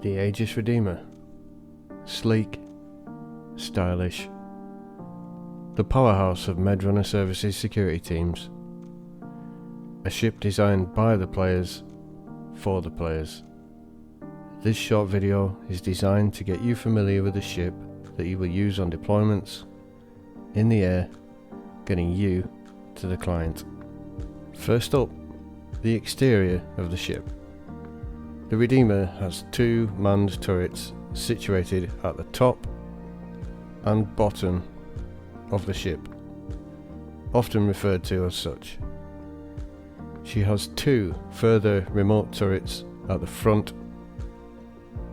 The Aegis Redeemer. Sleek, stylish, the powerhouse of Medrunner Services security teams. A ship designed by the players, for the players. This short video is designed to get you familiar with the ship that you will use on deployments, in the air, getting you to the client. First up, the exterior of the ship. The Redeemer has two manned turrets situated at the top and bottom of the ship, often referred to as such. She has two further remote turrets at the front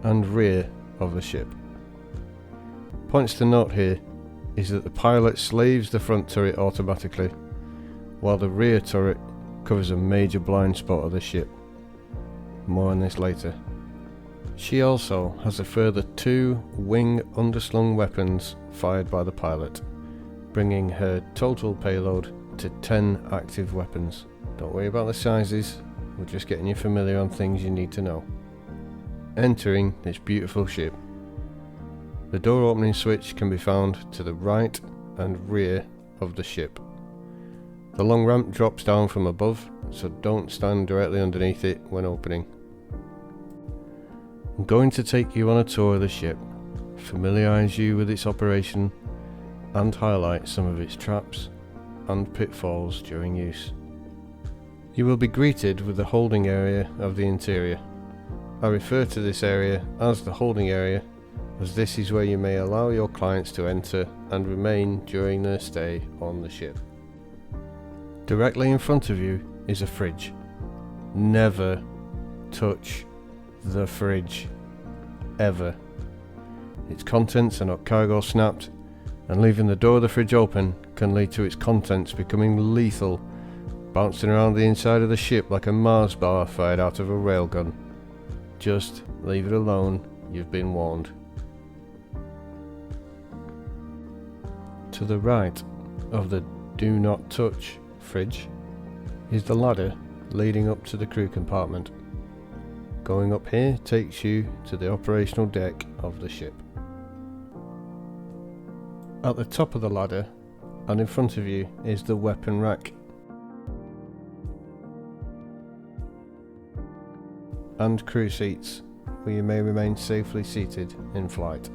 and rear of the ship. Points to note here is that the pilot slaves the front turret automatically, while the rear turret covers a major blind spot of the ship. More on this later. She also has a further two wing underslung weapons fired by the pilot, bringing her total payload to 10 active weapons. Don't worry about the sizes, we're just getting you familiar on things you need to know. Entering this beautiful ship. The door opening switch can be found to the right and rear of the ship. The long ramp drops down from above, so don't stand directly underneath it when opening. I'm going to take you on a tour of the ship, familiarise you with its operation, and highlight some of its traps and pitfalls during use. You will be greeted with the holding area of the interior. I refer to this area as the holding area, as this is where you may allow your clients to enter and remain during their stay on the ship. Directly in front of you is a fridge. Never touch the fridge, ever. Its contents are not cargo snapped, and leaving the door of the fridge open can lead to its contents becoming lethal, bouncing around the inside of the ship like a Mars bar fired out of a railgun. Just leave it alone, you've been warned. To the right of the do not touch fridge is the ladder leading up to the crew compartment. Going up here takes you to the operational deck of the ship. At the top of the ladder and in front of you is the weapon rack and crew seats, where you may remain safely seated in flight.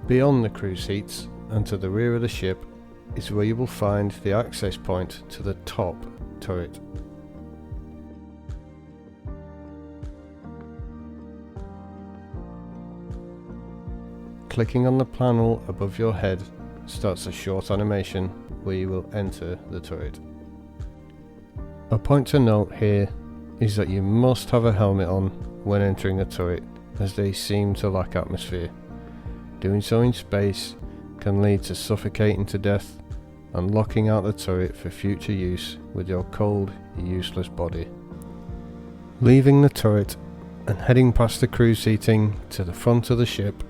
Beyond the crew seats and to the rear of the ship is where you will find the access point to the top turret. Clicking on the panel above your head starts a short animation where you will enter the turret. A point to note here is that you must have a helmet on when entering a turret, as they seem to lack atmosphere. Doing so in space can lead to suffocating to death and locking out the turret for future use with your cold, useless body. Leaving the turret and heading past the crew seating to the front of the ship,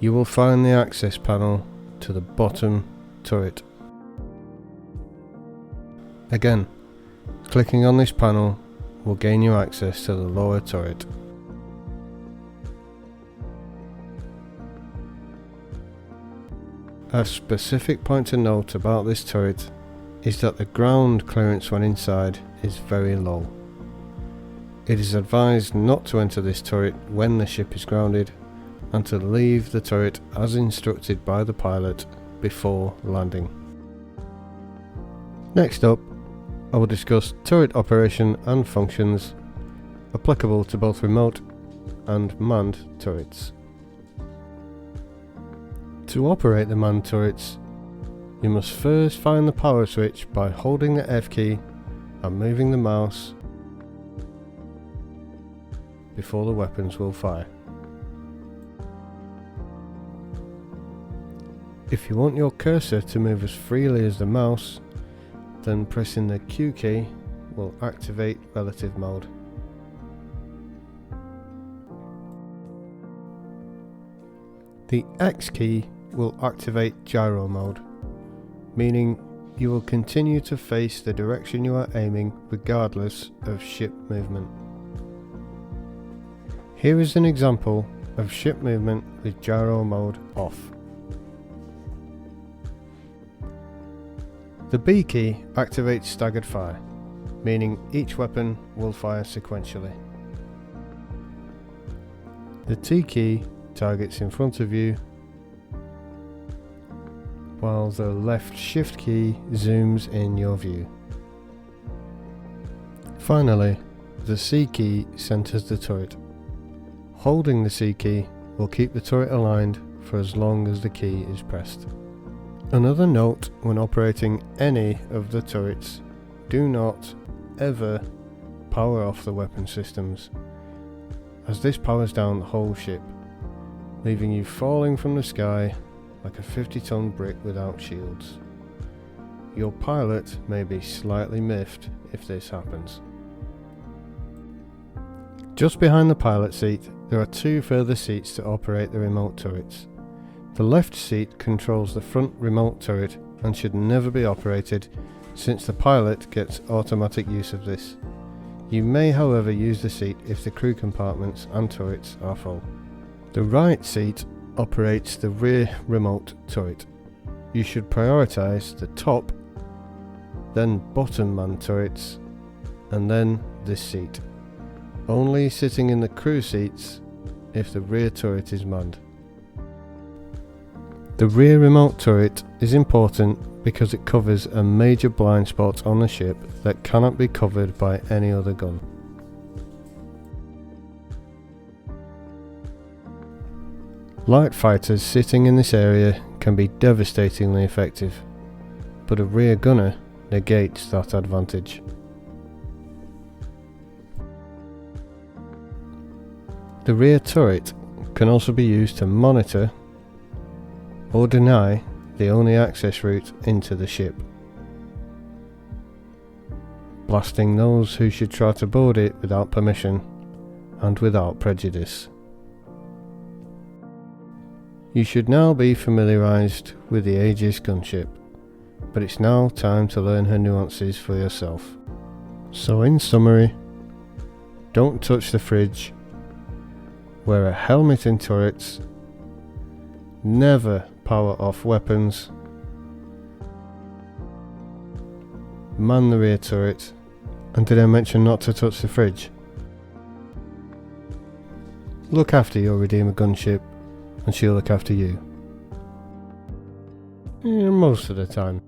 you will find the access panel to the bottom turret. Again, clicking on this panel will gain you access to the lower turret. A specific point to note about this turret is that the ground clearance when inside is very low. It is advised not to enter this turret when the ship is grounded, and to leave the turret as instructed by the pilot before landing. Next up, I will discuss turret operation and functions applicable to both remote and manned turrets. To operate the manned turrets, you must first find the power switch by holding the F key and moving the mouse before the weapons will fire. If you want your cursor to move as freely as the mouse, then pressing the Q key will activate relative mode. The X key will activate gyro mode, meaning you will continue to face the direction you are aiming regardless of ship movement. Here is an example of ship movement with gyro mode off. The B key activates staggered fire, meaning each weapon will fire sequentially. The T key targets in front of you, while the left shift key zooms in your view. Finally, the C key centers the turret. Holding the C key will keep the turret aligned for as long as the key is pressed. Another note when operating any of the turrets: do not ever power off the weapon systems, as this powers down the whole ship, leaving you falling from the sky like a 50-ton brick without shields. Your pilot may be slightly miffed if this happens. Just behind the pilot seat, there are two further seats to operate the remote turrets. The left seat controls the front remote turret and should never be operated, since the pilot gets automatic use of this. You may, however, use the seat if the crew compartments and turrets are full. The right seat operates the rear remote turret. You should prioritize the top, then bottom man turrets, and then this seat. Only sitting in the crew seats if the rear turret is manned. The rear remote turret is important because it covers a major blind spot on the ship that cannot be covered by any other gun. Light fighters sitting in this area can be devastatingly effective, but a rear gunner negates that advantage. The rear turret can also be used to monitor or deny the only access route into the ship, blasting those who should try to board it without permission and without prejudice. You should now be familiarised with the Aegis gunship, but it's now time to learn her nuances for yourself. So in summary, don't touch the fridge, wear a helmet in turrets, never power off weapons, man the rear turret, and did I mention not to touch the fridge? Look after your Redeemer gunship, and she'll look after you. Most of the time.